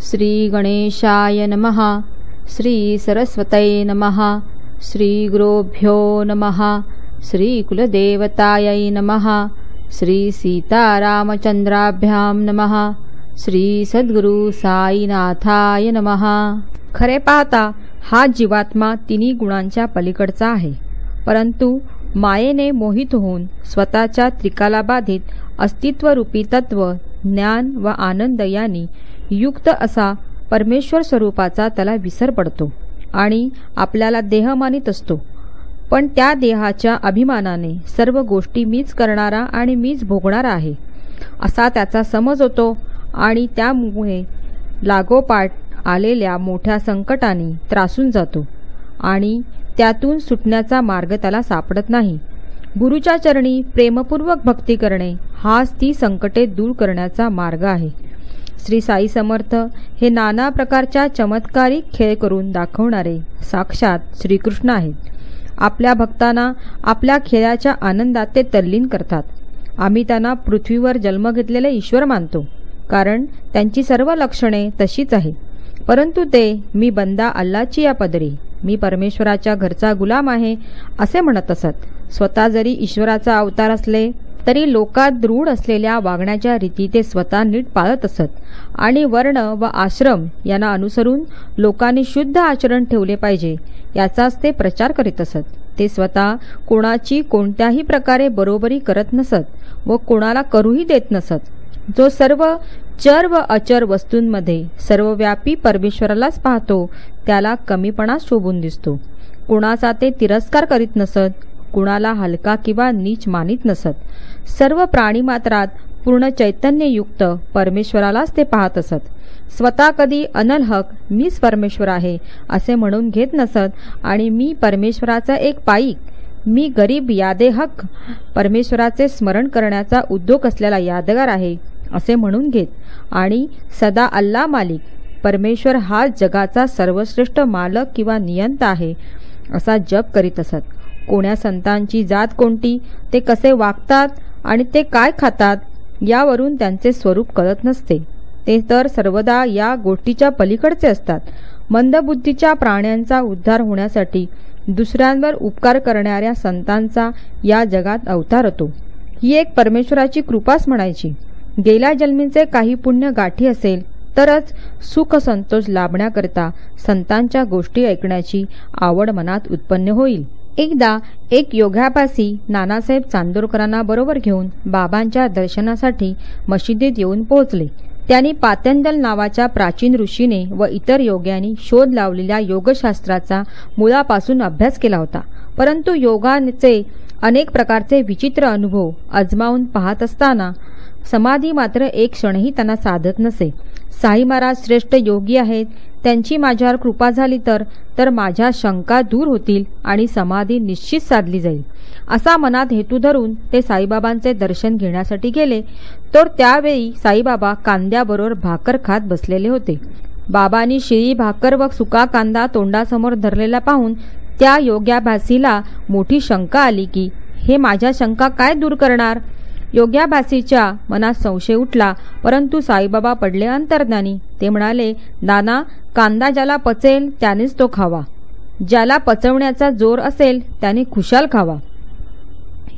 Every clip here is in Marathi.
श्री गणेशाय नमः. श्री सरस्वतये नमः. श्री गुरुभ्यो नमः. श्री कुलदेवतायै नमः. श्री सीतारामचंद्राभ्यां नमः. श्री सद्गुरु साईनाथाय नमः. खरे पाहता हा जीवात्मा तिन्ही गुणांच्या पलीकडचा आहे, परंतु मायेने मोहित होऊन स्वतःच्या त्रिकालाबाधित अस्तित्वरूपी तत्व ज्ञान व आनंद यांनी युक्त असा परमेश्वर स्वरूपाचा त्याला विसर पडतो आणि आपल्याला देह मानित असतो. पण त्या देहाच्या अभिमानाने सर्व गोष्टी मीच करणारा आणि मीच भोगणारा आहे असा त्याचा समज होतो आणि त्यामुळे लागोपाठ आलेल्या मोठ्या संकटाने त्रासून जातो आणि त्यातून सुटण्याचा मार्ग त्याला सापडत नाही. गुरुच्या चरणी प्रेमपूर्वक भक्ती करणे हाच ती संकटे दूर करण्याचा मार्ग आहे. श्री साई समर्थ हे नाना प्रकारच्या चमत्कारिक खेळ करून दाखवणारे साक्षात श्रीकृष्ण आहेत. आपल्या भक्तांना आपल्या खेळाच्या आनंदात ते तल्लीन करतात. आम्ही त्यांना पृथ्वीवर जन्म घेतलेले ईश्वर मानतो, कारण त्यांची सर्व लक्षणे तशीच आहेत. परंतु ते मी बंदा अल्लाची या पदरी, मी परमेश्वराच्या घरचा गुलाम आहे असे म्हणत असत. स्वतः जरी ईश्वराचा अवतार असले तरी लोकात रूढ असलेल्या वागण्याच्या रीती ते स्वतः नीट पाळत असत आणि वर्ण व आश्रम यांना अनुसरून लोकांनी शुद्ध आचरण ठेवले पाहिजे याचाच ते प्रचार करीत असत. ते स्वतः कोणाची कोणत्याही प्रकारे बरोबरी करत नसत व कोणाला करूही देत नसत. जो सर्व चर व अचर वस्तूंमध्ये सर्वव्यापी परमेश्वरालाच पाहतो त्याला कमीपणा शोभून दिसतो. कोणाचा ते तिरस्कार करीत नसत, कुणाला हलका किंवा नीच मानित नसत. सर्व प्राणीमात्रात पूर्ण चैतन्ययुक्त परमेश्वरालाच ते पाहत असत. स्वतः कधी अनलहक मीच परमेश्वर आहे असे म्हणून घेत नसत आणि मी परमेश्वराचा एक पाईक, मी गरीब यादेहक परमेश्वराचे स्मरण करण्याचा उद्योग असलेला यादगार आहे असे म्हणून घेत आणि सदा अल्ला मालिक परमेश्वर हा जगाचा सर्वश्रेष्ठ मालक किंवा नियंता आहे असा जप करीत असत. कोण्या संतांची जात कोणती, ते कसे वागतात आणि ते काय खातात यावरून त्यांचे स्वरूप कळत नसते. ते तर सर्वदा या गोष्टीच्या पलीकडचे असतात. मंदबुद्धीच्या प्राण्यांचा उद्धार होण्यासाठी दुसऱ्यांवर उपकार करणाऱ्या संतांचा या जगात अवतार होतो. ही एक परमेश्वराची कृपाच म्हणायची. गेल्या जन्मीचे काही पुण्य गाठी असेल तरच सुख संतोष लाभण्याकरता संतांच्या गोष्टी ऐकण्याची आवड मनात उत्पन्न होईल. एकदा एक योगाभ्यासी नानासाहेब चांदोरकरांना बरोबर घेऊन बाबांच्या दर्शनासाठी मशिदीत येऊन पोहोचले. त्यांनी पातंजल नावाच्या प्राचीन ऋषीने व इतर योग्यांनी शोध लावलेल्या योगशास्त्राचा मुळापासून अभ्यास केला होता. परंतु योगाचे अनेक प्रकारचे विचित्र अनुभव अजमावून पाहत असताना समाधी मात्र एक क्षणही त्यांना साधत नसे. साई महाराज श्रेष्ठ योगी आहेत, त्यांची माझ्यावर कृपा झाली तर माझ्या शंका दूर होतील आणि समाधी निश्चित साधली जाईल असा मनात हेतू धरून ते साईबाबांचे दर्शन घेण्यासाठी गेले. तर त्यावेळी साईबाबा कांद्याबरोबर भाकर खात बसलेले होते. बाबांनी शिळी भाकर व सुका कांदा तोंडासमोर धरलेला पाहून त्या योग्याभासीला मोठी शंका आली की हे माझ्या शंका काय दूर करणार. योग्याभासीच्या मनात संशय उठला, परंतु साईबाबा पडले अंतर्ज्ञानी. ते म्हणाले, नाना, कांदा ज्याला पचेल त्यानेच तो खावा, ज्याला पचवण्याचा जोर असेल त्याने खुशाल खावा.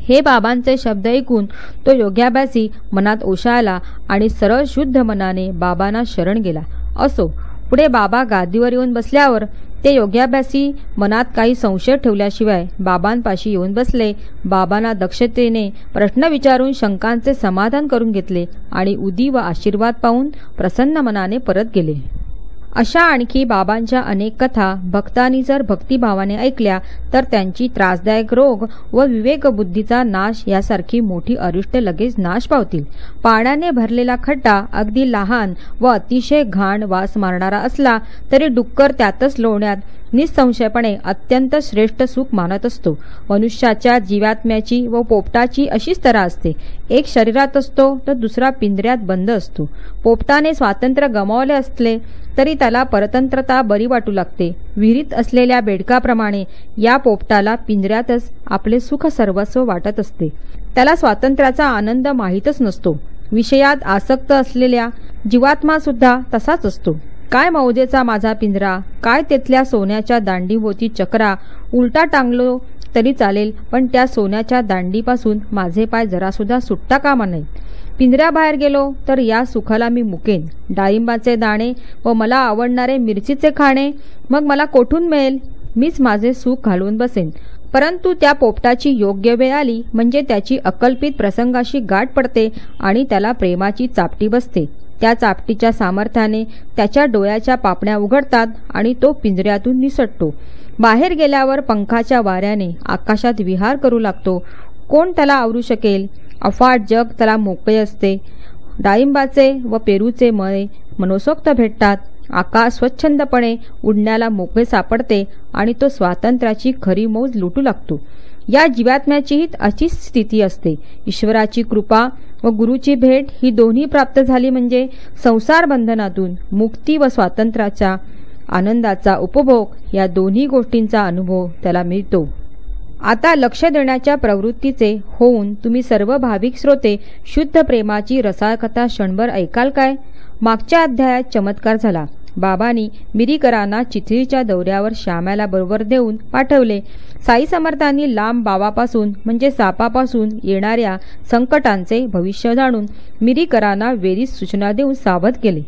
हे बाबांचे शब्द ऐकून तो योग्याभासी मनात ओशाळला आणि सरळ शुद्ध मनाने बाबांना शरण गेला. असो, पुढे बाबा गादीवर येऊन बसल्यावर ते योग्याभ्यासी मनात काही संशय ठेवल्याशिवाय बाबांपाशी येऊन बसले. बाबांना दक्षतेने प्रश्न विचारून शंकांचे समाधान करून घेतले आणि उदी व आशीर्वाद पाहून प्रसन्न मनाने परत गेले. अशा आणखी बाबांच्या अनेक कथा भक्तांनी जर भक्तिभावाने ऐकल्या तर त्यांची त्रासदायक रोग व विवेकबुद्धीचा नाश यासारखी मोठी अरिष्टे लगेच नाश पावतील. पाण्याने भरलेला खड्डा अगदी लहान व अतिशय घाण वास मारणारा असला तरी डुक्कर त्यातच लोळण्यात निसंशयपणे अत्यंत श्रेष्ठ सुख मानत असतो. मनुष्याच्या जीवात्म्याची व पोपटाची अशीच तऱ्हा असते. एक शरीरात असतो तर दुसरा पिंजऱ्यात बंद असतो. पोपटाने स्वातंत्र्य गमावले असले तरी त्याला परतंत्रता बरी वाटू लागते. विहिरीत असलेल्या बेडकाप्रमाणे या पोपटाला पिंजऱ्यातच आपले सुख सर्वस्व वाटत असते. त्याला स्वातंत्र्याचा आनंद माहीतच नसतो. विषयात आसक्त असलेल्या जीवात्मा सुद्धा तसाच असतो. काय मौजेचा माझा पिंजरा, काय तेथल्या सोन्याच्या दांडीभोवती चक्रा. उलटा टांगलो तरी चालेल, पण त्या सोन्याच्या दांडीपासून माझे पाय जरासुद्धा सुटता कामा नये. पिंजऱ्याबाहेर गेलो तर या सुखाला मी मुकेन. डाळिंबाचे दाणे व मला आवडणारे मिरचीचे खाणे मग मला कोठून मिळेल? मीच माझे सुख घालवून बसेन. परंतु त्या पोपटाची योग्य वेळ आली म्हणजे त्याची अकल्पित प्रसंगाशी गाठ पडते आणि त्याला प्रेमाची चापटी बसते. त्या चापटीच्या सामर्थ्याने त्याच्या डोळ्याच्या पापण्या उघडतात आणि तो पिंजऱ्यातून निसटतो. बाहेर गेल्यावर पंखाच्या वाऱ्याने आकाशात विहार करू लागतो. कोण त्याला आवरू शकेल? अफाट जग त्याला मोकळे असते. डाळिंबाचे व पेरूचे मळे मनसोक्त भेटतात. आकाश स्वच्छंदपणे उडण्याला मोकळे सापडते आणि तो स्वातंत्र्याची खरी मौज लुटू लागतो. या जीवात्म्याचीही अशीच स्थिती असते. ईश्वराची कृपा व गुरुची भेट ही दोन्ही प्राप्त झाली म्हणजे संसार बंधनातून मुक्ती व स्वातंत्र्याच्या आनंदाचा उपभोग या दोन्ही गोष्टींचा अनुभव त्याला मिळतो. आता लक्ष देण्याच्या प्रवृत्तीचे होऊन तुम्ही सर्व भाविक श्रोते शुद्ध प्रेमाची रसाळकथा क्षणभर ऐकाल काय? मागच्या अध्यायात चमत्कार झाला. बाबांनी मिरीकरांना चिखलीच्या दौऱ्यावर श्यामाला बरोबर देऊन पाठवले. साई समर्थांनी लांब बावापासून म्हणजे सापापासून येणाऱ्या संकटांचे भविष्य जाणून मिरीकरांना वेळीच सूचना देऊन सावध केले.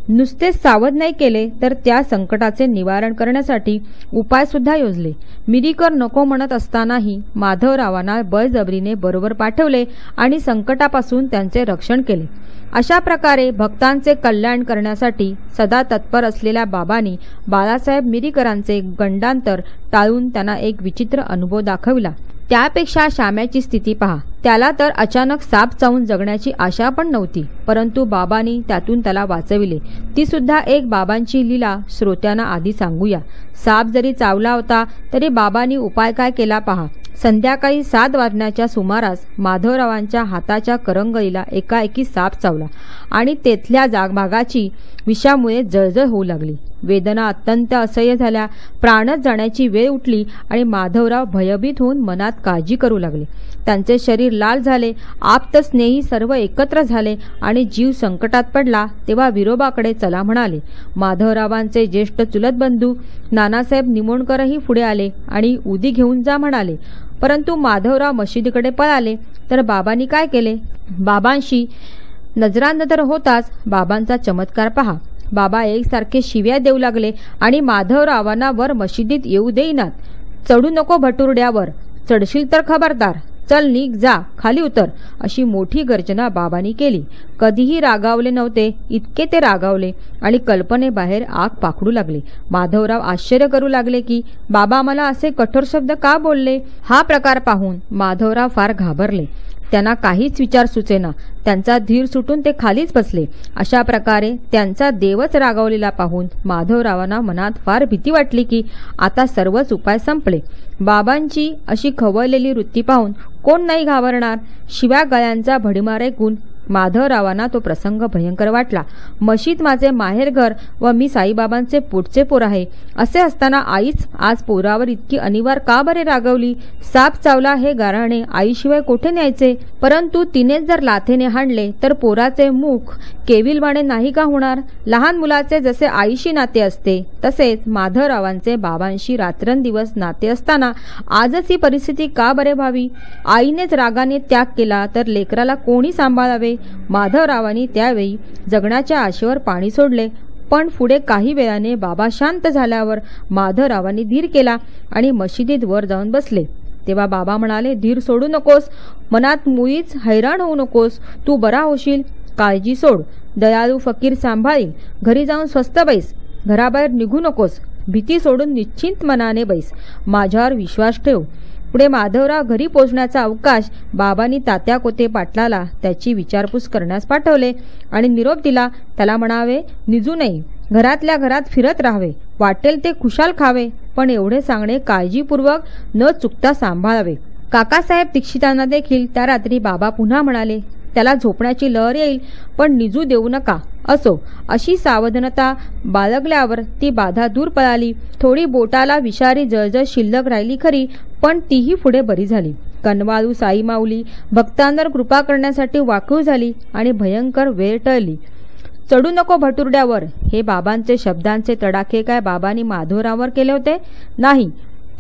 नुसतेच सावध नाही केले तर त्या संकटाचे निवारण करण्यासाठी उपायसुद्धा योजले. मिरीकर नको म्हणत असतानाही माधवरावांना बळजबरीने बरोबर पाठवले आणि संकटापासून त्यांचे रक्षण केले. अशा प्रकारे भक्तांचे कल्याण करण्यासाठी सदा तत्पर असलेल्या बाबांनी बाळासाहेब मिरीकरांचे गंडांतर टाळून त्यांना एक विचित्र अनुभव दाखविला. त्यापेक्षा श्याम्याची स्थिती पहा. त्याला तर अचानक साप चावून जगण्याची आशा पण नव्हती, परंतु बाबांनी त्यातून त्याला वाचविले. ती सुद्धा एक बाबांची लीला श्रोत्यांना आधी सांगूया. साप जरी चावला होता तरी बाबांनी उपाय काय केला पहा. संध्याकाळी 7 वाजण्याच्या सुमारास माधवरावांच्या हाताच्या करंगळीला एकाएकी साप चावला आणि तेथल्या भागाची विषामुळे जळजळ होऊ लागली. वेदना अत्यंत असह्य झाल्या. प्राणच जाण्याची वेळ उठली आणि माधवराव भयभीत होऊन मनात काळजी करू लागले. त्यांचे शरीर लाल झाले. आप्त स्नेही सर्व एकत्र झाले आणि जीव संकटात पडला तेव्हा विरोबाकडे चला म्हणाले. माधवरावांचे ज्येष्ठ चुलत बंधू नानासाहेब निमोणकरही पुढे आले आणि उदी घेऊन जा म्हणाले. परंतु माधवराव मशिदीकडे पळाले. तर बाबांनी काय केले? बाबांशी नजरानजर होताच बाबांचा चमत्कार पहा. बाबा एकसारखे शिव्या देऊ लागले आणि माधवरावांना वर मशिदीत येऊ देईनात. चढू नको भटुरड्यावर, चढशील तर खबरदार, चल निघ, जा, खाली उतर, अशी मोठी गर्जना बाबांनी केली. कधीही रागावले नव्हते इतके ते रागावले आणि कल्पनेबाहेर आग पाखडू लागले. माधवराव आश्चर्य करू लागले की बाबा मला असे कठोर शब्द का बोलले. हा प्रकार पाहून माधवराव फार घाबरले. त्यांना काहीच विचार सुचेना. त्यांचा धीर सुटून ते खालीच बसले. अशा प्रकारे त्यांचा देवच रागावलेला पाहून माधवरावांना मनात फार भीती वाटली की आता सर्वच उपाय संपले. बाबांची अशी खवळलेली वृत्ती पाहून कोण नाही घाबरणार. शिव्या गळ्यांचा भडीमार ऐकून माधवरावांना तो प्रसंग भयंकर वाटला. मशीद माझे माहेरघर व मी साईबाबांचे पोटचे पोर आहे. असे असताना आईच आज पोरावर इतकी अनिवार्य का बरे रागवली. साप चावला हे गाऱ्हाणे आईशिवाय कोठे न्यायचे. परंतु तिनेच जर लाथेने हाणले तर पोराचे मुख केविलवाणे नाही का होणार. लहान मुलाचे जसे आईशी नाते असते तसेच माधवरावांचे बाबांशी रात्रंदिवस नाते असताना आजच ही परिस्थिती का बरे व्हावी. आईनेच रागाने त्याग केला तर लेकराला कोणी सांभाळावे. माधवरावांनी त्यावेळी जगण्याच्या आशेवर पाणी सोडले. पण पुढे काही वेळाने बाबा शांत झाल्यावर माधवरावांनी धीर केला आणि मशिदीत वर जाऊन बसले. तेव्हा बाबा म्हणाले, धीर सोडू नकोस, मनात मुळीच हैराण होऊ नकोस, तू बरा होशील, काळजी सोड, दयाळू फकीर सांभाळील, घरी जाऊन स्वस्थ बैस, घराबाहेर निघू नकोस, भीती सोडून निश्चिंत मनाने बैस, माझ्यावर विश्वास ठेव. पुढे माधवराव घरी पोचण्याचा अवकाश बाबांनी तात्या कोते पाटलाला त्याची विचारपूस करण्यास पाठवले आणि निरोप दिला. त्याला म्हणावे, निजू नये, घरातल्या घरात फिरत राहावे, वाटेल ते खुशाल खावे, पण एवढे सांगणे काळजीपूर्वक न चुकता सांभाळावे. काकासाहेब दीक्षितांना देखील त्या रात्री बाबा पुन्हा म्हणाले, त्याला झोपण्याची लहर येईल पण निजू देऊ नका. असो, अशी सावधानता बाळगल्यावर ती बाधा दूर पळाली. थोडी बोटाला विषारी जळजळ शिल्लक राहिली खरी, पण तीही पुढे बरी झाली. कनवाळू साई माऊली भक्तांवर कृपा करण्यासाठी वाकूळ झाली आणि भयंकर वेळ टळली. चढू नको भटुरड्यावर, हे बाबांचे शब्दांचे तडाखे काय बाबांनी माधवरावांवर केले होते? नाही,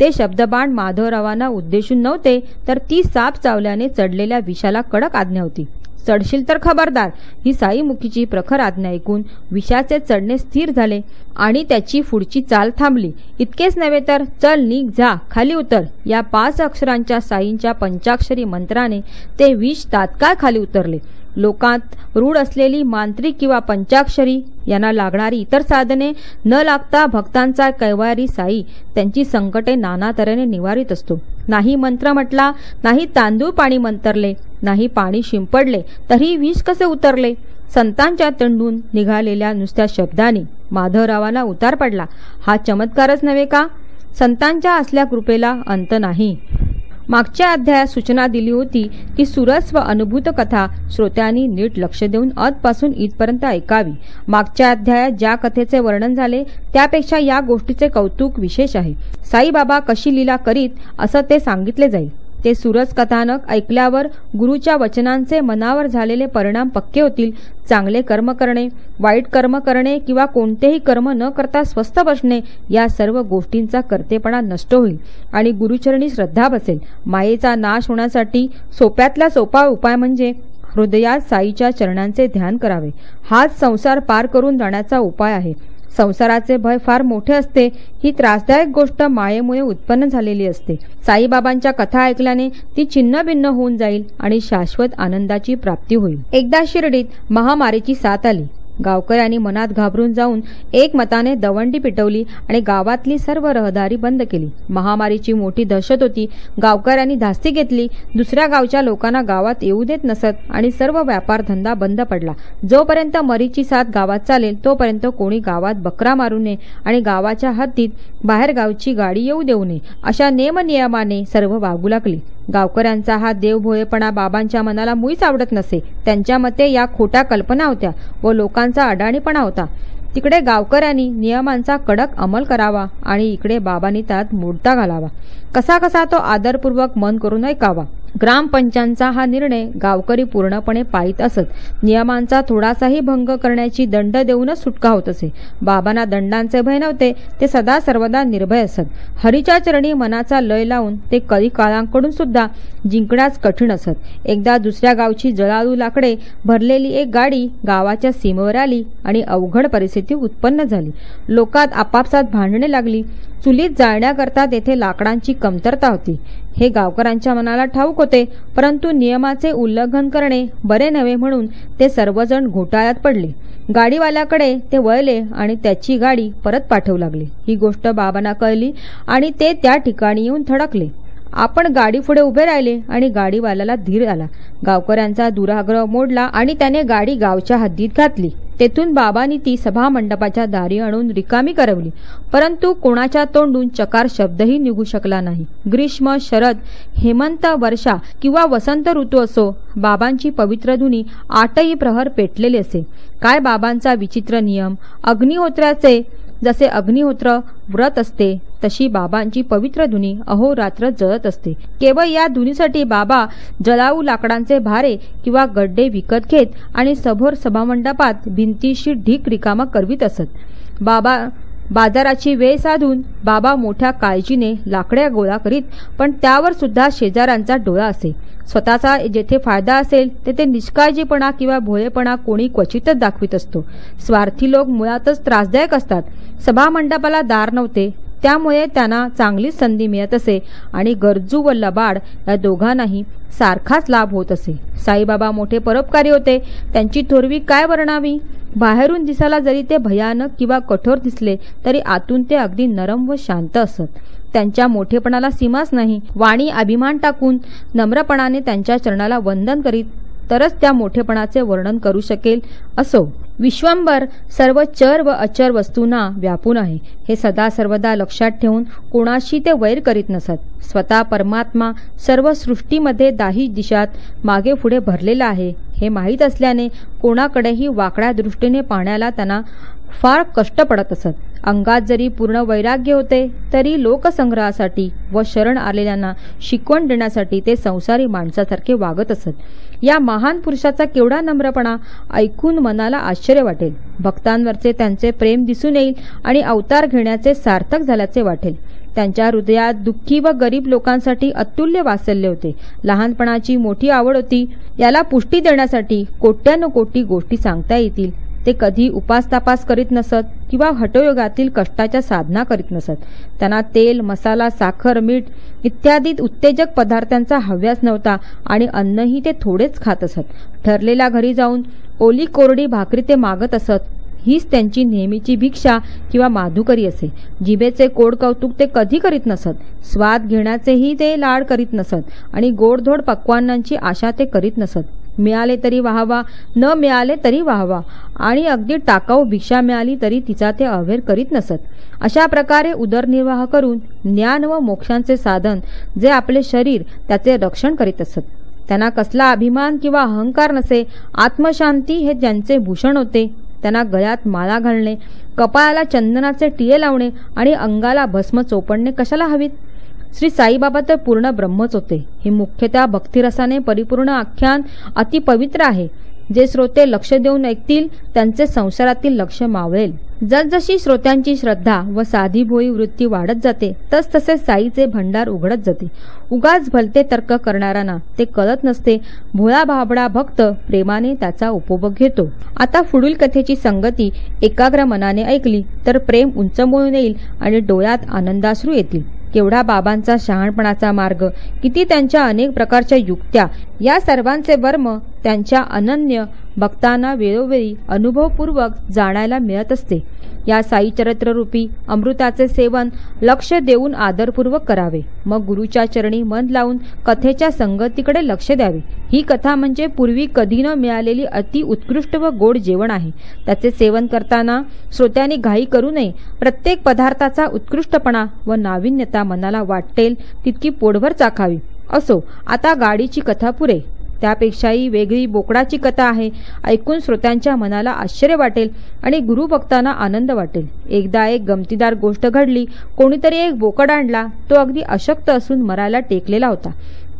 ते शब्दबाण माधवरावांना उद्देशून नव्हते, तर ती साप चावल्याने चढलेल्या विषाला कडक आज्ञा होती. चढशील तर खबरदार. ही साईमुखीची प्रखर आज्ञा ऐकून विषाचे चढणे स्थिर झाले आणि त्याची पुढची चाल थांबली. इतकेच नव्हे तर चल निघ जा खाली उतर या 5 अक्षरांच्या साईंच्या पंचाक्षरी मंत्राने ते विष तात्काळ खाली उतरले. लोकांत रूढ असलेली मांत्रिक किंवा पंचाक्षरी यांना लागणारी इतर साधने न लागता भक्तांचा कैवारी साई त्यांची संकटे नाना तऱ्हेने निवारित असतो. नाही मंत्र म्हटला, नाही तांदूळ पाणी मंतरले, नाही पाणी शिंपडले, तरी विष कसे उतरले? संतांच्या तोंडून निघालेल्या नुसत्या शब्दांनी माधवरावांना उतार पडला. हा चमत्कारच नव्हे का? संतांच्या असल्या कृपेला अंत नाही. मागच्या अध्यायात सूचना दिली होती की सुरस व अनुभूत कथा श्रोत्यांनी नीट लक्ष देऊन अधपासून इथपर्यंत ऐकावी. मागच्या अध्यायात ज्या कथेचे वर्णन झाले त्यापेक्षा या गोष्टीचे कौतुक विशेष आहे. साईबाबा कशी लीला करीत असं ते सांगितले जाईल. ते सुरस कथानक ऐकल्यावर गुरुच्या वचनांचे मनावर झालेले परिणाम पक्के होतील. चांगले कर्म करणे, वाईट कर्म करणे किंवा कोणतेही कर्म न करता स्वस्थ बसणे या सर्व गोष्टींचा कर्तेपणा नष्ट होईल आणि गुरुचरणी श्रद्धा बसेल. मायेचा नाश होण्यासाठी सोप्यातला सोपा उपाय म्हणजे हृदयात साईच्या चरणांचे ध्यान करावे. हाच संसार पार करून जाण्याचा उपाय आहे. संसाराचे भय फार मोठे असते. ही त्रासदायक गोष्ट मायेमुळे उत्पन्न झालेली असते. साईबाबांच्या कथा ऐकल्याने ती छिन्नभिन्न होऊन जाईल आणि शाश्वत आनंदाची प्राप्ती होईल. एकदा शिर्डीत महामारीची साथ आली. गावकऱ्यांनी मनात घाबरून जाऊन एकमताने दवंडी पिटवली आणि गावातली सर्व रहदारी बंद केली. महामारीची मोठी दहशत होती. गावकऱ्यांनी धास्ती घेतली. दुसऱ्या गावच्या लोकांना गावात येऊ देत नसत आणि सर्व व्यापार धंदा बंद पडला. जोपर्यंत मरीची साथ गावात चालेल तोपर्यंत कोणी गावात बकरा मारू नये आणि गावाच्या हद्दीत बाहेर गावची गाडी येऊ देऊ नये अशा नेमनियमाने सर्व वागू लागली. गावकऱ्यांचा हा देवभोळेपणा बाबांच्या मनाला मुळीच आवडत नसे. त्यांच्या मते या खोट्या कल्पना होत्या व लोकांचा अडाणीपणा होता. तिकडे गावकऱ्यांनी नियमांचा कडक अंमल करावा आणि इकडे बाबांनी त्यात मोडता घालावा. कसा कसा तो आदरपूर्वक मन करून ऐकावा. ग्रामपंचांचा हा निर्णय गावकरी पूर्णपणे पाळीत असत. नियमांचा थोडासाही भंग करण्याची दंड देऊनच सुटका होत असे. बाबांना दंडांचे भय नव्हते. ते सदा सर्वदा निर्भय असत. हरीच्या चरणी मनाचा लय लावून ते कधी काळांकडून सुद्धा जिंकण्यास कठीण असत. एकदा दुसऱ्या गावची जळाळू लाकडे भरलेली एक गाडी गावाच्या सीमेवर आली आणि अवघड परिस्थिती उत्पन्न झाली. लोकात आपापसात भांडणे लागली. चुलीत जाळण्याकरता तेथे लाकडांची कमतरता होती. हे गावकऱ्यांच्या मनाला ठाऊक होते, परंतु नियमाचे उल्लंघन करणे बरे नव्हे म्हणून ते सर्वजण घोटाळ्यात पडले. गाडीवाल्याकडे ते वळले आणि त्याची गाडी परत पाठवू लागले. ही गोष्ट बाबांना कळली आणि ते त्या ठिकाणी येऊन थडकले. आपण गाडी पुढे उभे राहिले आणि गाडीवाल्याला धीर आला. गावकऱ्यांचा दुराग्रह मोडला आणि त्याने गाडी गावच्या हद्दीत घातली. तेथून बाबांनी ती सभा मंडपाच्या दारी आणून रिकामी करवली, परंतु कोणाच्या तोंडून चकार शब्दही निघू शकला नाही. ग्रीष्म, शरद, हेमंत, वर्षा किंवा वसंत ऋतू असो, बाबांची पवित्र धुनी 8ही प्रहर पेटलेली असे. काय बाबांचा विचित्र नियम! अग्निहोत्राचे जसे अग्निहोत्र व्रत असते तशी बाबांची पवित्र धुनी अहोरात्र जळत असते. केवळ या धुनीसाठी बाबा जळाऊ लाकडांचे भारे किंवा गड्डे विकत घेत आणि सभोर सभामंडपात भिंतीशी ढीक रिकामा करवीत असत. बाजाराची वेळ साधून बाबा मोठ्या काळजीने लाकड्या गोळा करीत, पण त्यावर सुद्धा शेजाऱ्यांचा डोळा असे. स्वतःचा जेथे फायदा असेल तेथे निष्काळजीपणा किंवा भोळेपणा कोणी क्वचितच दाखवित असतो. स्वार्थी लोक मुळातच त्रासदायक असतात. सभामंडपाला दार नव्हते, त्यामुळे त्यांना चांगलीच संधी मिळत असे आणि गरजू व लबाड या दोघांनाही सारखाच लाभ होत असे. साईबाबा मोठे परोपकारी होते. त्यांची थोरवी काय वर्णावी! बाहेरून दिसायला जरी ते भयानक किंवा कठोर दिसले तरी आतून ते अगदी नरम व शांत असत. त्यांच्या मोठेपणाला सीमाच नाही. वाणी अभिमान टाकून नम्रपणाने त्यांच्या चरणाला वंदन करीत तरच त्या मोठेपणाचे वर्णन करू शकेल. असो, विश्वंभर सर्व चर व अचर वस्तूंना व्यापून आहे हे सदा सर्वदा लक्षात ठेवून कोणाशी ते वैर करीत नसत. स्वतः परमात्मा सर्व सृष्टीमध्ये दाही दिशात मागे पुढे भरलेला आहे हे माहीत असल्याने कोणाकडेही वाकड्या दृष्टीने पाहण्याला त्यांना फार कष्ट पडत असत. अंगात जरी पूर्ण वैराग्य होते तरी लोकसंग्रहासाठी व शरण आलेल्यांना शिकवण देण्यासाठी ते संसारी माणसासारखे वागत असत. या महान पुरुषाचा केवढा नम्रपणा ऐकून मनाला आश्चर्य वाटेल. भक्तांवरचे त्यांचे प्रेम दिसून येईल आणि अवतार घेण्याचे सार्थक झाल्याचे वाटेल. त्यांच्या हृदयात दुःखी व गरीब लोकांसाठी अतुल्य वात्सल्य होते. लहानपणाची मोठी आवड होती. याला पुष्टी देण्यासाठी कोट्यानुकोटी गोष्टी सांगता येतील. ते कधी उपासतापास करीत नसत किंवा हठयोगातील कष्टाच्या साधना करीत नसत. त्यांना तेल, मसाला, साखर, मीठ इत्यादी उत्तेजक पदार्थांचा हव्यास नव्हता आणि अन्नही ते थोडेच खात असत. ठरलेल्या घरी जाऊन ओली कोरडी भाकरी ते मागत असत. हीच त्यांची नेहमीची भिक्षा किंवा माधुकरी असे. जिभेचे कोड कौतुक ते कधी करीत नसत. स्वाद घेण्याचेही ते लाड करीत नसत आणि गोडधोड पक्वान्नांची आशा ते करीत नसत. मिळाले तरी वाहवा, न मिळाले तरी वाहवा आणि अगदी टाकाऊ भिक्षा मिळाली तरी तिचा ते अव्हेर करीत नसत. अशा प्रकारे उदरनिर्वाह करून ज्ञान व मोक्षांचे साधन जे आपले शरीर त्याचे रक्षण करीत असत. त्यांना कसला अभिमान किंवा अहंकार नसे. आत्मशांती हे ज्यांचे भूषण होते. त्यांना गळ्यात माळा घालणे, कपाळाला चंदनाचे टिळे लावणे आणि अंगाला भस्म चोपडणे कशाला हवीत. श्री साईबाबा तर पूर्ण ब्रह्मच होते. हे मुख्यतः भक्तिरसाने परिपूर्ण आख्यान अतिपवित्र आहे. जे श्रोते लक्ष देऊन ऐकतील त्यांचे संसारातील लक्ष मावळेल. जसजशी श्रोत्यांची श्रद्धा व साधीभोळी वृत्ती वाढत जाते तसतसे साईचे भंडार उघडत जाते. उगाच भलते तर्क करणाऱ्यांना ते कळत नसते. भोळा भाबडा भक्त प्रेमाने त्याचा उपभोग घेतो. आता पुढील कथेची संगती एकाग्र मनाने ऐकली तर प्रेम उंचवून येईल आणि डोळ्यात आनंदाश्रू येतील. केवढा बाबांचा शहाणपणाचा मार्ग, किती त्यांच्या अनेक प्रकारच्या युक्त्या, या सर्वांचे वर्म त्यांच्या अनन्य भक्तांना वेळोवेळी अनुभवपूर्वक जाणायला मिळत असते. या साई चरित्ररूपी अमृताचे सेवन लक्ष देऊन आदरपूर्वक करावे. मग गुरुच्या चरणी मन लावून कथेच्या संगतीकडे लक्ष द्यावे. ही कथा म्हणजे पूर्वी कधी न मिळालेली अति उत्कृष्ट व गोड जेवण आहे. त्याचे सेवन करताना श्रोत्यांनी घाई करू नये. प्रत्येक पदार्थाचा उत्कृष्टपणा व नाविन्यता मनाला वाटेल तितकी पोटभर चाखावी. असो, आता गाडीची कथा पुरे. त्यापेक्षाही वेगळी बोकडाची कथा आहे. ऐकून श्रोत्यांच्या मनाला आश्चर्य वाटेल आणि गुरुभक्तांना आनंद वाटेल. एकदा एक गमतीदार गोष्ट घडली. कोणीतरी एक बोकड आणला. तो अगदी अशक्त असून मरायला टेकलेला होता.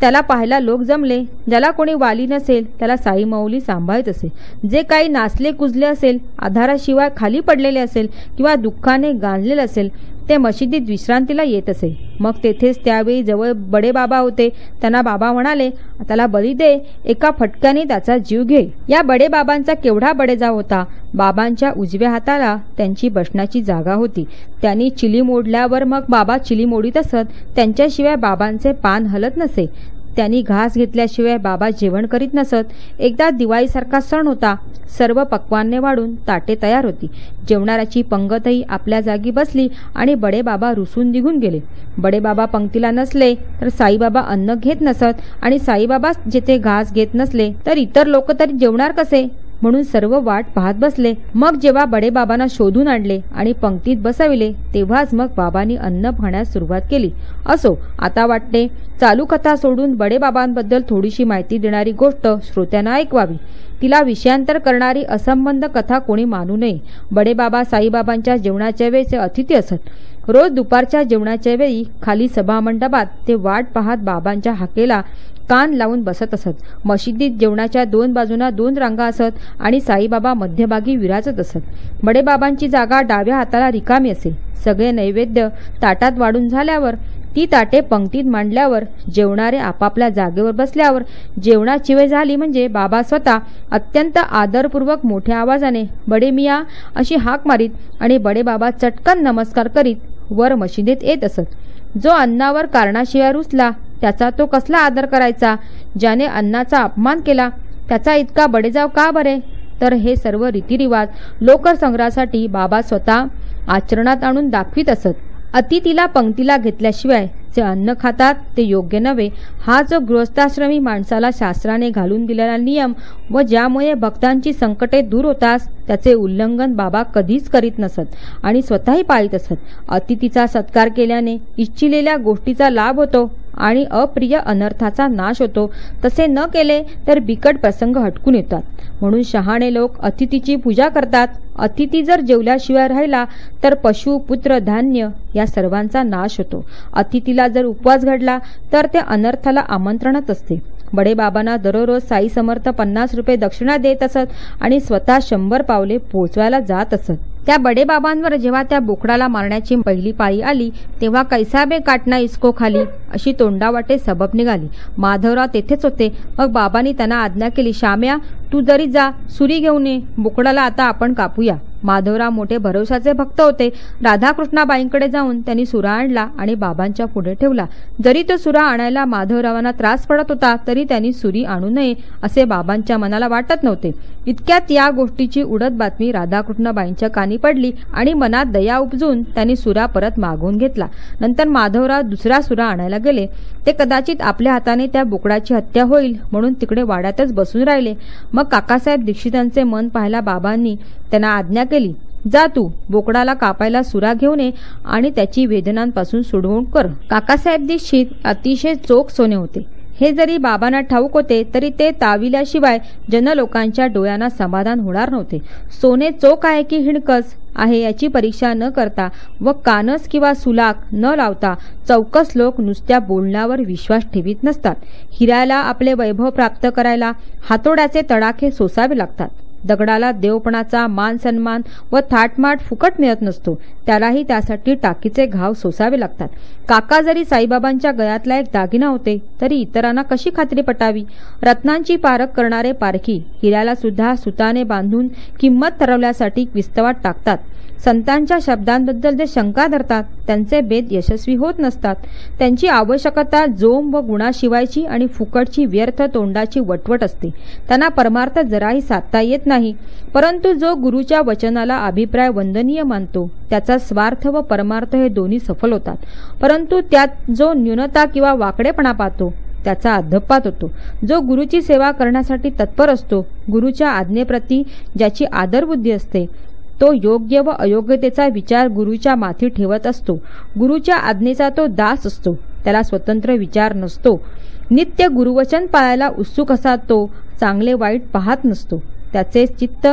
त्याला पाहायला लोक जमले. ज्याला कोणी वाली नसेल त्याला साई माऊली सांभाळत असे. जे काही नाचले कुजले असेल, आधाराशिवाय खाली पडलेले असेल किंवा दुःखाने गांजलेले असेल ते मशिदीत विश्रांतीला येत असे. मग तेथेच त्यावेळी जवळ बडे बाबा होते. त्यांना बाबा म्हणाले, त्याला बळी दे, एका फटक्याने त्याचा जीव घे. या बडे बाबांचा केवढा बडेजाव होता. बाबांच्या उजव्या हाताला त्यांची बसण्याची जागा होती. त्यांनी चिली मोडल्यावर मग बाबा चिली मोडीत असत. त्यांच्याशिवाय बाबांचे पान हलत नसे. त्यांनी घास घेतल्याशिवाय बाबा जेवण करीत नसत. एकदा दिवाळीसारखा सण होता. सर्व पक्वान्ने वाढून ताटे तयार होती. जेवणाऱ्याची पंगतही आपल्या जागी बसली आणि बडे बाबा रुसून निघून गेले. बडे बाबा पंक्तीला नसले तर साईबाबा अन्न घेत नसत आणि साईबाबा जिथे घास घेत नसले तर इतर लोक तरी जेवणार कसे म्हणून सर्व वाट पाहत बसले. मग जेव्हा बडे बाबांना शोधून आणले आणि पंक्तीत बसविले तेव्हाच मग बाबांनी अन्न पाहण्यास सुरुवात केली. असो, आता वाटते चालू कथा सोडून बडे बाबांबद्दल थोडीशी माहिती देणारी गोष्ट श्रोत्यांना ऐकवावी. तिला विषयांतर करणारी असंबंध कथा कोणी मानू नये. बडे बाबा साईबाबांच्या जेवणाच्या वेळेचे अतिथी असत. रोज दुपारच्या जेवणाच्या वेळी खाली सभामंडपात ते वाट पाहत बाबांच्या हाकेला कान लावून बसत असत. मशिदीत जेवणाच्या दोन बाजूंना 2 रांगा असत आणि साईबाबा मध्यभागी विराजत असत. बडेबाबांची जागा डाव्या हाताला रिकामी असे. सगळे नैवेद्य ताटात वाढून झाल्यावर ती ताटे पंक्तीत मांडल्यावर जेवणारे आपापल्या जागेवर बसल्यावर जेवणाची वेळ झाली म्हणजे बाबा स्वतः अत्यंत आदरपूर्वक मोठ्या आवाजाने बडे मिया अशी हाक मारीत आणि बडे बाबा चटकन नमस्कार करीत वर मशिदीत येत असत. जो अन्नावर कारणाशिवाय रुसला त्याचा तो कसला आदर करायचा. ज्याने अन्नाचा अपमान केला त्याचा इतका बडेजाव का बरे. तर हे सर्व रीतिरिवाज लोकसंग्रहासाठी बाबा स्वतः आचरणात आणून दाखवित असत. अतिथीला पंक्तीला घेतल्याशिवाय जे अन्न खातात ते योग्य नव्हे, हा जो गृहस्थाश्रमी माणसाला शास्त्राने घालून दिलेला नियम व ज्यामुळे भक्तांची संकटे दूर होतात त्याचे उल्लंघन बाबा कधीच करीत नसत आणि स्वतःही पाळीत असत. अतिथीचा सत्कार केल्याने इच्छिलेल्या गोष्टीचा लाभ होतो आणि अप्रिय अनर्थाचा नाश होतो. तसे न केले तर बिकट प्रसंग हटकून येतात. म्हणून शहाणे लोक अतिथीची पूजा करतात. अतिथी जर जेवल्याशिवाय राहिला तर पशु, पुत्र, धान्य या सर्वांचा नाश होतो. अतिथीला जर उपवास घडला तर ते अनर्थाला आमंत्रणच असते. बडेबाबांना दररोज साई समर्थ 50 रुपये दक्षिणा देत असत आणि स्वतः 100 पावले पोहोचवायला जात असत. त्या बडेबाबांवर जेव्हा त्या बोकडाला मारण्याची पहिली पाळी आली तेव्हा कैसाबे काटना इसको खाली अशी तोंडावाटे सबब निघाली. माधवराव तेथेच होते. मग बाबांनी त्यांना आज्ञा केली, श्याम्या तू जरी जा, सुरी घेऊन ये, बोकडाला आता आपण कापूया. माधवराव मोठे भरोशाचे भक्त होते. राधाकृष्णाबाईंकडे जाऊन त्यांनी सुरा आणला आणि बाबांच्या पुढे ठेवला. जरी तो सुरा आणायला माधवरावांना त्रास पडत होता तरी त्यांनी सुरी आणू नये असे बाबांच्या मनाला वाटत नव्हते. इतक्यात या गोष्टीची उडत बातमी राधाकृष्णाबाईंच्या कानी पडली आणि मनात दया उपजून त्यांनी सुरा परत मागवून घेतला. नंतर माधवराव दुसरा सुरा आणायला गेले. ते कदाचित आपल्या हाताने त्या बोकडाची हत्या होईल म्हणून तिकडे वाड्यातच बसून राहिले. मग काकासाहेब दीक्षितांचे मन पाहायला बाबांनी त्यांना आज्ञा केली, जा तू बोकडाला कापायला सुरा घेऊन ये आणि त्याची वेदनांपासून सुडवणूक कर. काकासाहेब दीक्षित अतिशय चोख सोने होते. हे जरी बाबांना ठाऊक होते तरी ते ताविल्याशिवाय जनलोकांच्या डोळ्यांना समाधान होणार नव्हते. सोने चोख आहे की हिणकस आहे याची परीक्षा न करता व कानस किंवा सुलाक न लावता चौकस लोक नुसत्या बोलण्यावर विश्वास ठेवीत नसतात. हिऱ्याला आपले वैभव प्राप्त करायला हातोड्याचे तडाखे सोसावे लागतात. दगडाला देवपणाचा मान सन्मान व थाटमाट फुकट मिळत नसतो. त्यालाही त्यासाठी टाकीचे घाव सोसावे लागतात. काका जरी साईबाबांच्या गळ्यातला एक दागिना होते तरी इतरांना कशी खात्री पटावी. रत्नांची पारख करणारे पारखी हिऱ्याला सुद्धा सुताने बांधून किंमत ठरवण्यासाठी विस्तवात टाकतात. संतांच्या शब्दांबद्दल जे शंका धरतात त्यांचे भेद यशस्वी होत नसतात. त्यांची आवश्यकता जोम व गुणाशिवायची आणि फुकटची व्यर्थ तोंडाची वटवट असते. त्यांना परमार्थ जराही साधता येत नाही. परंतु जो गुरुच्या वचनाला अभिप्राय वंदनीय मानतो त्याचा स्वार्थ व परमार्थ हे दोन्ही सफल होतात. परंतु त्यात जो न्यूनता किंवा वाकडेपणा पाहतो त्याचा अधपात होतो. जो गुरुची सेवा करण्यासाठी तत्पर असतो, गुरुच्या आज्ञेप्रती ज्याची आदरबुद्धी असते, तो योग्य व अयोग्यतेचा विचार गुरुच्या माथी ठेवत असतो. गुरुच्या आज्ञेचा तो दास असतो. त्याला स्वतंत्र विचार नसतो. नित्य गुरुवचन पाळायला उत्सुक असा तो चांगले वाईट पाहत नसतो. त्याचे चित्त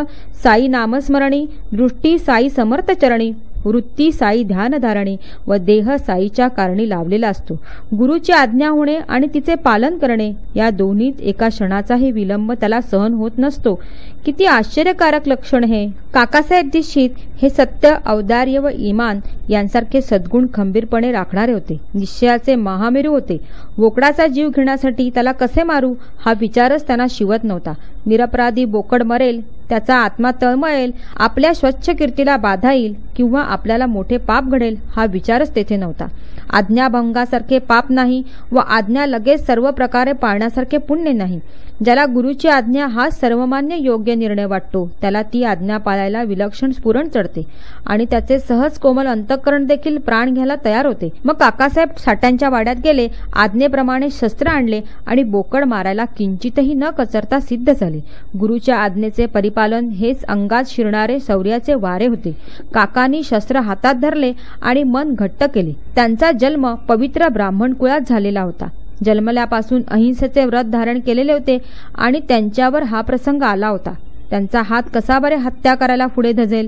साई नामस्मरणी, दृष्टी साई समर्थ चरणी, वृत्ती साई ध्यानधारणी व देह साईच्या कारणी लावलेला असतो. गुरुची आज्ञा होणे आणि तिचे पालन करणे या दोन्हीत एका क्षणाचाही विलंब त्याला सहन होत नसतो. किती आश्चर्यकारक लक्षण हे! काकासाहेब दीक्षित हे सत्य, औदार्य व इमान यांसारखे सद्गुण खंबीरपणे राखणारे होते. निश्चयाचे महामेरू होते. बोकडाचा जीव घेण्यासाठी त्याला कसे मारू हा विचारच त्यांना शिवत नव्हता. निरपराधी बोकड मरेल, त्याचा आत्मा तळमळेल, आपल्या स्वच्छ कीर्तीला बाधा येईल किंवा आपल्याला मोठे पाप घडेल हा विचारच तेथे नव्हता. आज्ञाभंगासारखे पाप नाही व आज्ञा लगेच सर्व प्रकारे पाळण्यासारखे पुण्य नाही. ज्याला गुरुची आज्ञा हा सर्वमान्य योग्य निर्णय वाटतो त्याला ती आज्ञा पाळायला विलक्षण स्फुरण चढते आणि त्याचे सहज कोमल अंतःकरण देखील प्राण घ्यायला तयार होते. मग काकासाहेब साठ्यांच्या वाड्यात गेले, आज्ञेप्रमाणे शस्त्र आणले आणि बोकड मारायला किंचितही न कचरता सिद्ध झाले. गुरुच्या आज्ञेचे परिपालन हेच अंगात शिरणारे शौर्याचे वारे होते. काकांनी शस्त्र हातात धरले आणि मन घट्ट केले. त्यांचा जन्म पवित्र ब्राह्मण कुळात झालेला होता. जन्मल्यापासून अहिंसेचे व्रत धारण केलेले होते आणि त्यांच्यावर हा प्रसंग आला होता. त्यांचा हात कसा बरे हत्या करायला पुढे धजेल.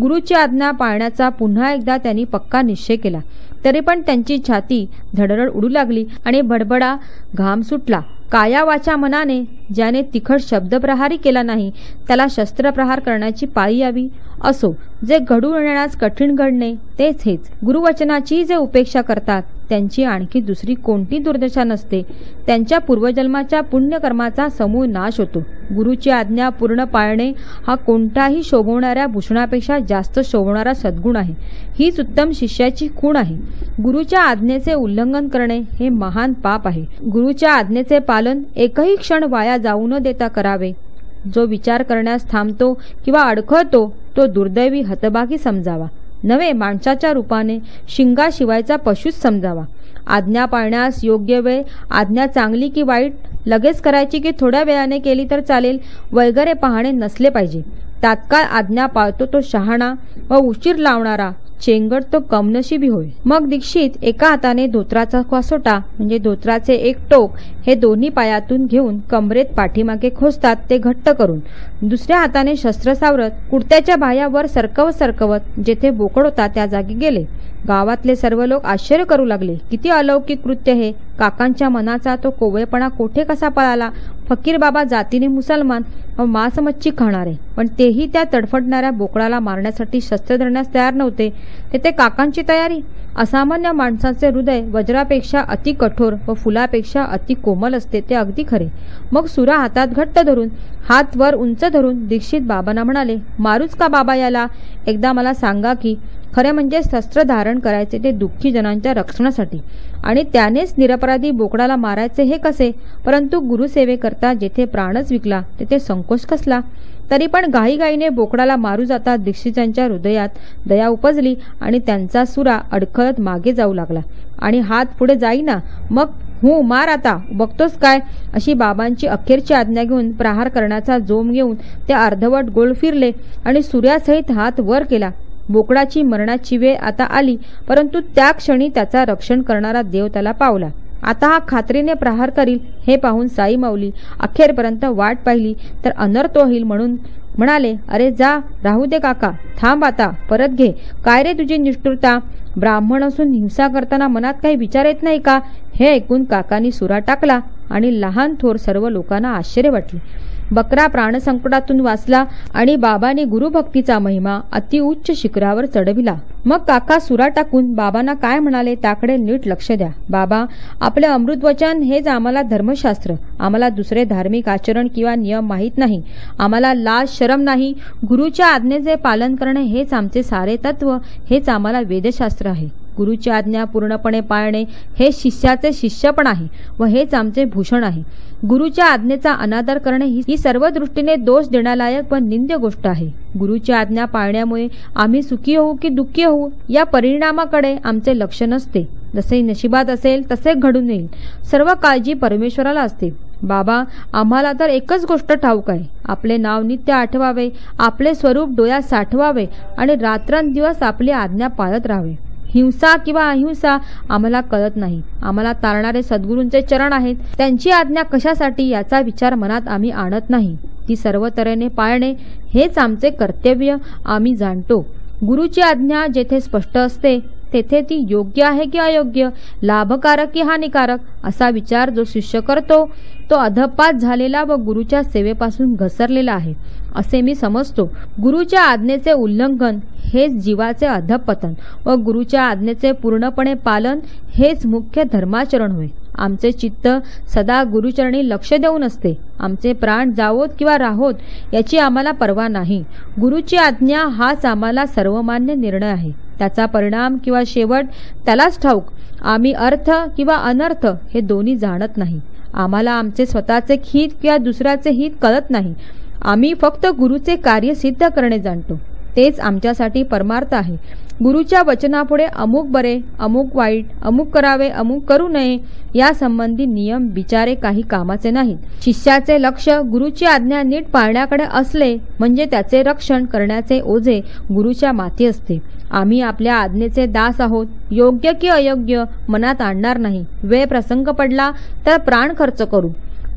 गुरुची आज्ञा पाळण्याचा पुन्हा एकदा त्यांनी पक्का निश्चय केला. तरी पण त्यांची छाती धडधड उडू लागली आणि भडभडा घाम सुटला. काया वाचा मनाने ज्याने तिखट शब्दप्रहारही केला नाही त्याला शस्त्रप्रहार करण्याची पाळी यावी. असो, जे घडून येण्यास कठीण घडणे तेच हेच. गुरुवचनाची जे उपेक्षा करतात त्यांची आणखी दुसरी कोणती दुर्दशा नसते. त्यांच्या पूर्वजन्माच्या पुण्यकर्माचा समूळ नाश होतो. गुरुची आज्ञा पूर्ण पाळणे हा कोणताही शोभवणाऱ्या भूषणापेक्षा जास्त शोभणारा सद्गुण आहे. हीच उत्तम शिष्याची खूण आहे. गुरुच्या आज्ञेचे उल्लंघन करणे हे महान पाप आहे. गुरुच्या आज्ञेचे पालन एकही क्षण वाया जाऊ न देता करावे. जो विचार करण्यास थांबतो किंवा अडखळतो तो दुर्दैवी हतभागी समजावा. नव्हे माणसाच्या रूपाने शिंगाशिवायचा पशुच समजावा. आज्ञा पाळण्यास योग्य वेळ, आज्ञा चांगली की वाईट, लगेच करायची की थोड्या वेळाने केली तर चालेल वगैरे पाहणे नसले पाहिजे. तात्काळ आज्ञा पाळतो तो शहाणा व उशीर लावणारा चेंगट तो कमनशिबी होय. मग दीक्षित एका हाताने धोत्राचा कासोटा म्हणजे धोत्राचे एक टोक हे दोन्ही पायातून घेऊन कमरेत पाठीमागे खोचतात ते घट्ट करून, दुसऱ्या हाताने शस्त्र सावरत कुर्त्याच्या बाह्यावर सरकवत जेथे बोकड होता त्या जागी गेले. गावातले सर्व लोक आश्चर्य करू लागले. किती अलौकिक कृत्य हे! काकांच्या मनाचा तो कोवळेपणा कोठे कसा पळाला? फकीर बाबा जातीने मुसलमान व मांस मच्छी खाणारे, पण तेही त्या तडफडणाऱ्या बोकडाला मारण्यासाठी शस्त्र धरण्यास तयार नव्हते. तेथे काकांची तयारी! असामान्य माणसाचे हृदय वज्रापेक्षा अति कठोर व फुलापेक्षा अति कोमल असते ते अगदी खरे. मग सुरा हातात घट्ट धरून, हात वर उंच धरून दीक्षित बाबांना म्हणाले, मारूच का बाबा याला? एकदा मला सांगा की खरे म्हणजे शस्त्र धारण करायचे ते दुःखी जनांच्या रक्षणासाठी, आणि त्यानेच निरपराधी बोकडाला मारायचे हे कसे? परंतु गुरुसेवेकरता जेथे प्राणच विकला तेथे संकोच कसला? तरी पण घाईघाईने बोकडाला मारू जाता दीक्षितांच्या हृदयात दया उपजली आणि त्यांचा सुरा अडखळत मागे जाऊ लागला आणि हात पुढे जाईना. मग हो मार आता, बघतोस काय? अशी बाबांची अखेरची आज्ञा घेऊन प्रहार करण्याचा जोम घेऊन ते अर्धवट गोल फिरले आणि सूर्यासहित हात वर केला. बोकडाची मरणाची वेळ आता आली, परंतु त्या क्षणी त्याचा रक्षण करणारा देव त्याला पावला. आता हा खात्रीने प्रहार करील हे पाहून साई माऊली अखेरपर्यंत वाट पाहिली तर अनर्थ होईल म्हणून म्हणाले, अरे जा, राहू दे काका, थांब आता, परत घे. काय रे तुझी निष्ठुरता? ब्राह्मण असून हिंसा करताना मनात काही विचार येत नाही का? हे ऐकून काकांनी सुरा टाकला आणि लहान थोर सर्व लोकांना आश्चर्य वाटले. बकरा प्राणसंकटातून वाचला आणि बाबांनी गुरुभक्तीचा महिमा अतिउच्च शिखरावर चढविला. मग काका सुरा टाकून बाबांना काय म्हणाले त्याकडे नीट लक्ष द्या. बाबा, आपले अमृत वचन हेच आम्हाला धर्मशास्त्र. आम्हाला दुसरे धार्मिक आचरण किंवा नियम माहीत नाही. आम्हाला लाज शरम नाही. गुरुच्या आज्ञेचे पालन करणे हेच आमचे सारे तत्व, हेच आम्हाला वेदशास्त्र आहे. गुरुची आज्ञा पूर्णपणे पाळणे हे शिष्याचे शिष्यपण आहे व हेच आमचे भूषण आहे. गुरुच्या आज्ञेचा अनादर करणे ही सर्व दृष्टीने दोष देण्यालायक व निंद्य गोष्ट आहे. गुरुची आज्ञा पाळण्यामुळे आम्ही सुखी होऊ की दुःखी होऊ या परिणामाकडे आमचे लक्ष नसते. जसे नशिबात असेल तसे घडून येईल. सर्व काळजी परमेश्वराला असते. बाबा, आम्हाला तर एकच गोष्ट ठाऊक आहे. आपले नाव नित्य आठवावे, आपले स्वरूप डोळ्यात साठवावे आणि रात्रंदिवस आपली आज्ञा पाळत राहावे. हिंसा किंवा अहिंसा आम्हाला कळत नाही. आम्हाला तारणारे सद्गुरूंचे चरण आहेत. त्यांची आज्ञा कशासाठी याचा विचार मनात आम्ही आणत नाही. ती सर्व तऱ्हेने पाळणे हेच आमचे कर्तव्य आम्ही जाणतो. गुरुची आज्ञा जेथे स्पष्ट असते तेथे ती योग्य आहे की अयोग्य, लाभकारक की हानिकारक असा विचार जो शिष्य करतो तो अधपात झालेला व गुरुच्या सेवेपासून घसरलेला आहे असे मी समजतो. गुरुच्या आज्ञेचे उल्लंघन हेच जीवाचे अधपतन व गुरुच्या आज्ञेचे पूर्णपणे पालन हेच मुख्य धर्माचरण होय. आमचे चित्त सदा गुरुचरणी लक्ष देऊन असते. आमचे प्राण जावोत किंवा राहोत याची आम्हाला पर्वा नाही. गुरुची आज्ञा हाच आम्हाला सर्वमान्य निर्णय आहे. त्याचा परिणाम किंवा शेवट त्यालाच ठाऊक. आम्ही अर्थ किंवा अनर्थ हे दोन्ही जाणत नाही. आम्हाला आमचे स्वतःचे हित किंवा दुसऱ्याचे हित कळत नाही. आम्ही फक्त गुरुचे कार्य सिद्ध करणे जाणतो. तेच आमच्यासाठी परमार्थ आहे. गुरुच्या वचनापुढे अमुक बरे, अमुक वाईट, अमुक करावे, अमुक करू नये या संबंधी नियम विचारे काही कामाचे नाहीत. शिष्याचे लक्ष गुरुची आज्ञा नीट पाळण्याकडे असले म्हणजे त्याचे रक्षण करण्याचे ओझे गुरुच्या माथी असते. आम्ही आपल्या आज्ञेचे दास आहोत. योग्य की अयोग्य मनात आणणार नाही. वेळ प्रसंग पडला तर प्राण खर्च करू,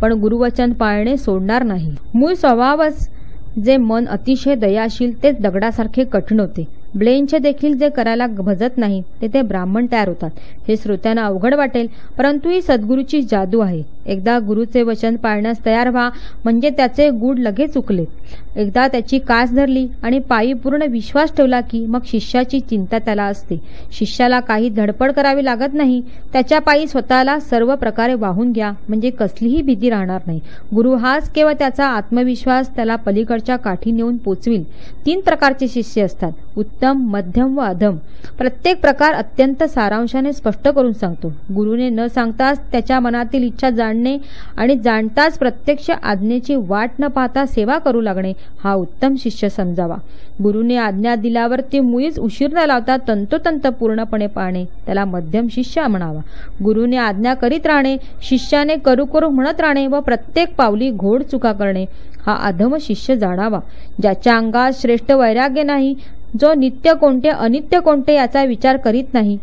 पण गुरुवचन पाळणे सोडणार नाही. मूळ स्वभावच जे मन अतिशय दयाशील तेच दगडासारखे कठीण होते. ब्लेंच देखील जे करायला भजत नाही ते ब्राह्मण तयार होतात. हे श्रोत्यांना अवघड वाटेल, परंतु ही सद्गुरूची जादू आहे. एकदा गुरुचे वचन पाळण्यास तयार व्हा म्हणजे त्याचे गूढ लगेच उकलेत. एकदा त्याची कास धरली आणि पायी पूर्ण विश्वास ठेवला की मग शिष्याची चिंता त्याला असते. शिष्याला काही धडपड करावी लागत नाही. त्याच्या पायी स्वतःला सर्व प्रकारे वाहून घ्या म्हणजे कसलीही भीती राहणार नाही. गुरु हाच केवळ त्याचा आत्मविश्वास त्याला पलीकडच्या काठी नेऊन पोचविल. 3 प्रकारचे शिष्य असतात, उत्तम, मध्यम व अधम. प्रत्येक प्रकार अत्यंत सारांशाने स्पष्ट करून सांगतो. गुरुने न सांगताच त्याच्या मनातील इच्छा जाणणे आणि जाणताच प्रत्यक्ष आज्ञेची वाट न पाहता सेवा करू लागणे हा उत्तम शिष्य समजावा. गुरुने आज्ञा दिल्यावर ती मुळीच उशीर न लावता तंतोतंत पूर्णपणे पाळणे त्याला मध्यम शिष्य म्हणावा. गुरुने आज्ञा करीत राहणे, शिष्याने करू करू म्हणत राहणे व प्रत्येक पावली घोड चुका करणे हा अधम शिष्य जाणावा. ज्याच्या अंगात श्रेष्ठ वैराग्य नाही, जो नित्य कोणते अनित्य कोणते याचा विचार करीत नाही,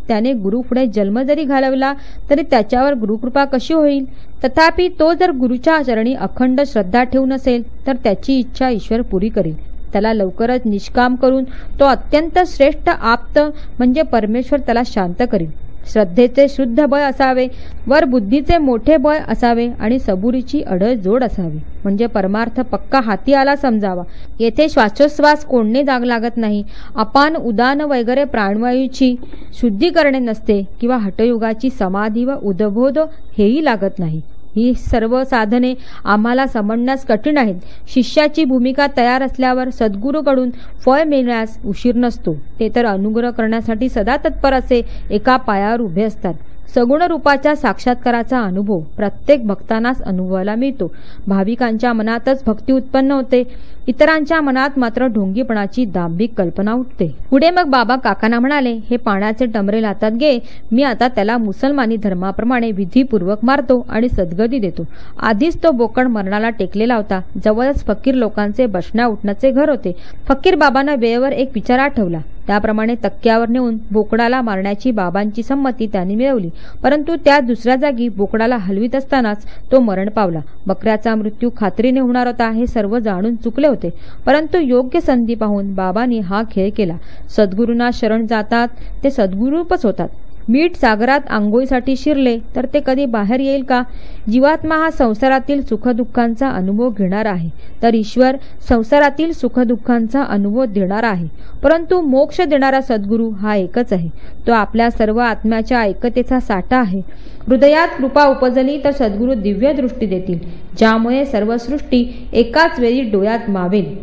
त्याने गुरुपुढे जन्म जरी घालवला तरी त्याच्यावर गुरुकृपा कशी होईल. तथापि तो जर गुरुच्या चरणी अखंड श्रद्धा ठेवून नसेल तर त्याची इच्छा ईश्वर पुरी करेल. त्याला लवकरच निष्काम करून तो अत्यंत श्रेष्ठ आप्त म्हणजे परमेश्वर त्याला शांत करील. श्रद्धेचे शुद्ध बळ असावे, वर बुद्धीचे मोठे बळ असावे आणि सबुरीची अढळ जोड असावी, म्हणजे परमार्थ पक्का हाती आला समजावा. येथे श्वासोश्वास कोणने जाग लागत नाही, अपान उदान वगैरे प्राणवायूची शुद्धी करणे नसते किंवा हठयुगाची समाधी व उद्बोध हेही लागत नाही. ही सर्व साधने आम्हाला समजण्यास कठीण आहेत. शिष्याची भूमिका तयार असल्यावर सद्गुरूकडून फळ मिळण्यास उशीर नसतो. ते तर अनुग्रह करण्यासाठी सदा तत्पर असे एका पायावर उभे असतात. सगुण रूपाच्या साक्षात्काराचा अनुभव प्रत्येक भक्तांनाच अनुभवायला मिळतो. भाविकांच्या मनातच भक्ती उत्पन्न होते, इतरांच्या मनात मात्र ढोंगीपणाची दांभिक कल्पना उठते. पुढे मग बाबा काकांना म्हणाले, हे पाण्याचे टमरे हातात घे, मी आता त्याला मुसलमानी धर्माप्रमाणे विधीपूर्वक मारतो आणि सद्गती देतो. आधीच तो बोकड मरणाला टेकलेला होता. जवळच फकीर लोकांचे बसण्या उठण्याचे घर होते. फकीर बाबांना वेळेवर एक विचार आठवला. त्याप्रमाणे तक्क्यावर नेऊन बोकडाला मारण्याची बाबांची संमती त्यांनी मिळवली. परंतु त्या दुसऱ्या जागी बोकडाला हलवीत असतानाच तो मरण पावला. बकऱ्याचा मृत्यू खात्रीने होणार होता हे सर्व जाणून चुकले होते. परंतु योग्य संधी पाहून बाबांनी हा खेळ केला. सद्गुरूंना शरण जातात ते सद्गुरूपच होतात. मीठ सागरात आंघोळीसाठी शिरले तर ते कधी बाहेर येईल का. जीवात्मा हा संसारातील सुखदुःखांचा अनुभव घेणार आहे, तर ईश्वर संसारातील सुखदुःखांचा अनुभव देणारा आहे. परंतु मोक्ष देणारा सद्गुरू हा एकच आहे. तो आपल्या सर्व आत्म्याच्या ऐकतेचा साठा आहे. हृदयात कृपा उपजली तर सद्गुरू दिव्य दृष्टी देतील, ज्यामुळे सर्व सृष्टी एकाच वेळी डोळ्यात मावेल.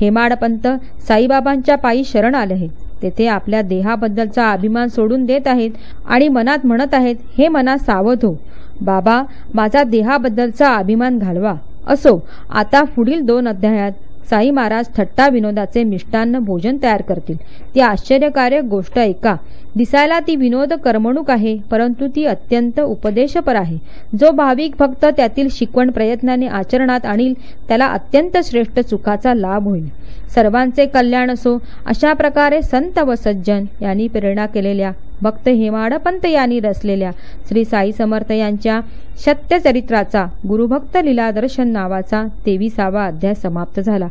हेमाडपंत साईबाबांच्या पायी शरण आले आहेत. तेथे आपल्या देहाबद्दलचा अभिमान सोडून देत आहेत आणि मनात म्हणत आहेत, हे मना सावध हो, बाबा माझा देहाबद्दलचा अभिमान घालवा. असो, आता पुढील 2 अध्यायात साई महाराज थट्टा विनोदाचे मिष्टान्न भोजन तयार करतील. ती आश्चर्यकारक गोष्ट ऐका. दिसायला ती विनोद कर्मणूक आहे, परंतु ती अत्यंत उपदेशपर आहे. जो भाविक फक्त त्यातील शिकवण प्रयत्नाने आचरणात आणील त्याला अत्यंत श्रेष्ठ सुखाचा लाभ होईल. सर्वांचे कल्याण असो अशा प्रकारे संत व सज्जन यांनी प्रेरणा केलेल्या भक्त हेमाडपंत यांनी रचलेल्या श्री साई समर्थ यांच्या सत्यचरित्राचा गुरुभक्त लीला दर्शन नावाचा 23वा अध्याय समाप्त झाला.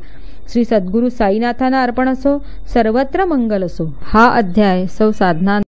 श्री सद्गुरू साईनाथांना अर्पण असो. सर्वत्र मंगल असो. हा अध्याय सौ साधना